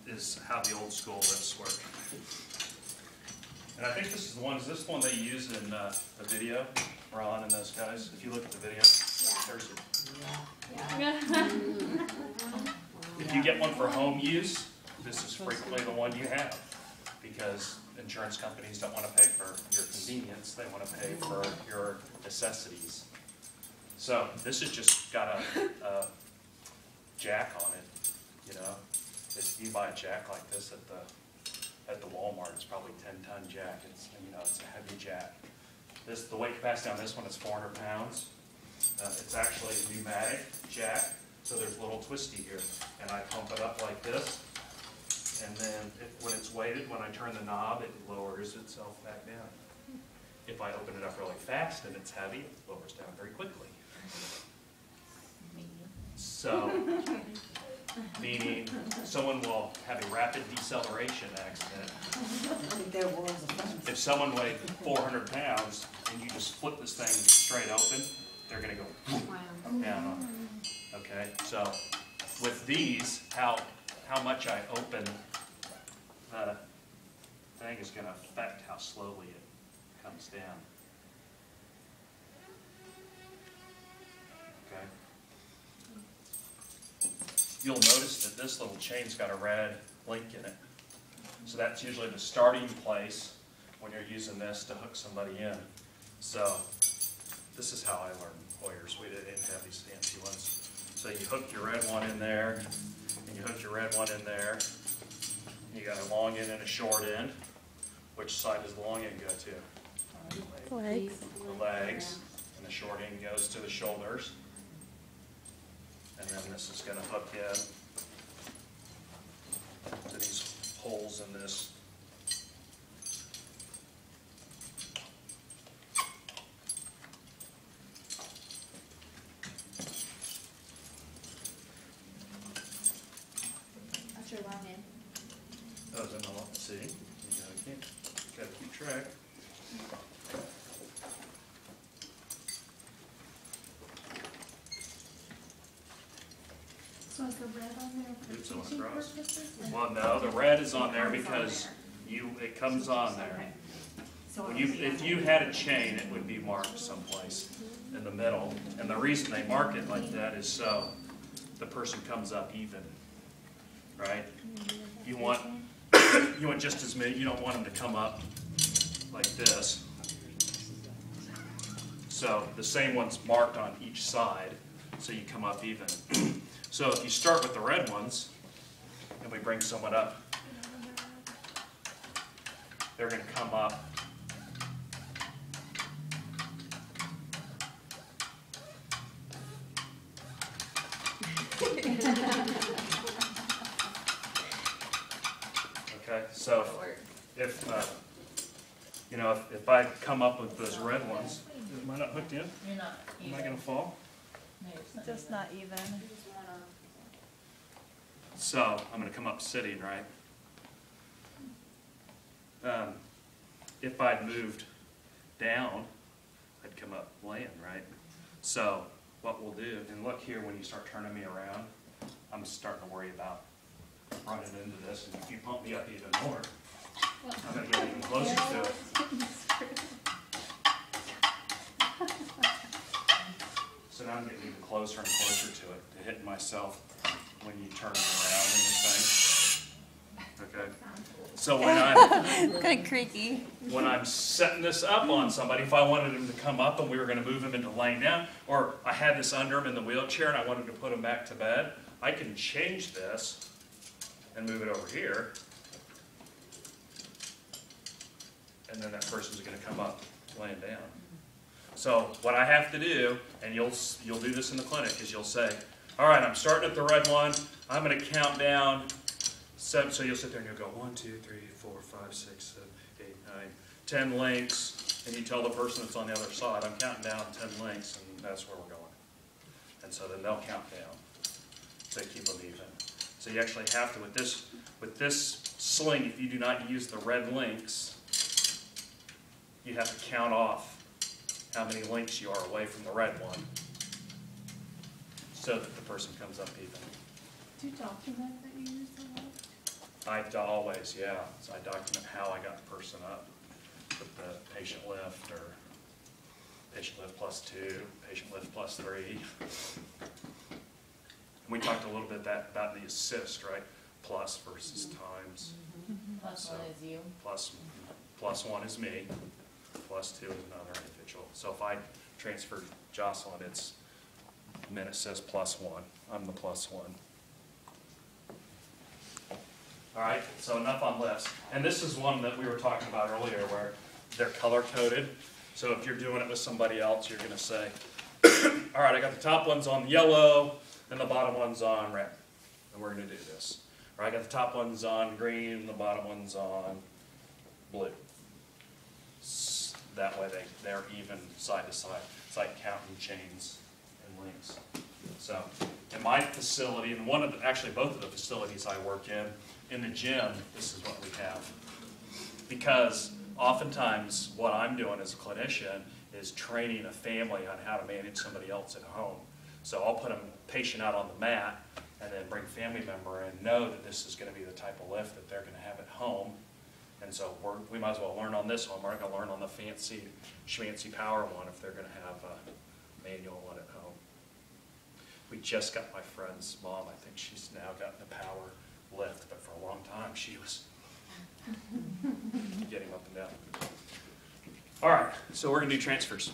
is how the old school lifts work. And I think this is the one. Is this the one they use in the video, Ron and those guys? If you look at the video, there's if you get one for home use, this is frequently the one you have, because insurance companies don't want to pay for your convenience; they want to pay for your necessities. So this has just got a jack on it. You know, if you buy a jack like this at the Walmart, it's probably 10-ton jack. It's, you know, it's a heavy jack. The weight capacity on this one is 400 pounds. It's actually a pneumatic jack, so there's a little twisty here, and I pump it up like this, and then when it's weighted, when I turn the knob, it lowers itself back down. If I open it up really fast and it's heavy, it lowers down very quickly. So, meaning someone will have a rapid deceleration accident. If someone weighed 400 pounds and you just flip this thing straight open, they're going to go down on it. Okay, so with these, how much I open the thing is going to affect how slowly it comes down. Okay. You'll notice that this little chain's got a red link in it. So that's usually the starting place when you're using this to hook somebody in. So this is how I learned Hoyers. We didn't have these fancy ones. So you hook your red one in there, and you hook your red one in there. You got a long end and a short end. Which side does the long end go to? The legs. The legs. And the short end goes to the shoulders. And then this is going to hook in to these holes in this. That's your long end. Oh, then I'll see. You gotta keep track. So is the red on there for It's on teaching across. purposes? Well, no, the red is on there because it comes on there. Okay. So When if you had a chain, it would be marked someplace in the middle. And the reason they mark it like that is so the person comes up even, right? You want just as many. You don't want them to come up like this. So the same one's marked on each side, so you come up even. So if you start with the red ones, and we bring someone up, they're going to come up. Okay, so if you know, if I come up with those red ones, am I not hooked in? You're not even. Am I going to fall? No, it's not Just even. not even. So I'm going to come up sitting, right? If I'd moved down, I'd come up laying, right? So what we'll do, and look here, when you start turning me around, I'm starting to worry about running into this, and if you pump me up even more, I'm going to get even closer to it. So now I'm getting even closer and closer to it, to hitting myself when you turn me around in this thing. Okay. So when Kind of creaky. when I'm setting this up on somebody, if I wanted him to come up and we were going to move him into laying down, or I had this under him in the wheelchair and I wanted to put him back to bed, I can change this and move it over here, and then that person's going to come up laying down. So what I have to do, and you'll do this in the clinic, is you'll say, all right, I'm starting at the red one. I'm going to count down 7. So you'll sit there and you'll go 1, 2, 3, 4, 5, 6, 7, 8, 9, 10 links, and you tell the person that's on the other side, I'm counting down 10 links, and that's where we're going. And so then they'll count down. So they keep them even. So you actually have to, with this sling, if you do not use the red links, you have to count off how many links you are away from the red one so that the person comes up even. Do you document that you use the red? Always, yeah. So I document how I got the person up with the patient lift or patient lift +2, patient lift +3. We talked a little bit about the assist, right? Plus versus times. Plus So, one is you. plus one is me, +2 is another individual. So if I transfer Jocelyn, it's then it says +1. I'm the +1. All right, so enough on lifts. And this is one that we were talking about earlier where they're color-coded. So if you're doing it with somebody else, you're gonna say, all right, I got the top ones on yellow, and the bottom one's on red. And we're gonna do this. Or I got the top ones on green, and the bottom one's on blue. That way they're even side to side. It's like counting chains and links. So in my facility, and actually both of the facilities I work in the gym, this is what we have. Because oftentimes what I'm doing as a clinician is training a family on how to manage somebody else at home. So I'll put a patient out on the mat and then bring a family member in, know that this is going to be the type of lift that they're going to have at home. And so we might as well learn on this one. We're not going to learn on the fancy schmancy power one if they're going to have a manual one at home. We just got my friend's mom. I think she's now gotten a power lift, but for a long time she was getting up and down. All right, so we're going to do transfers.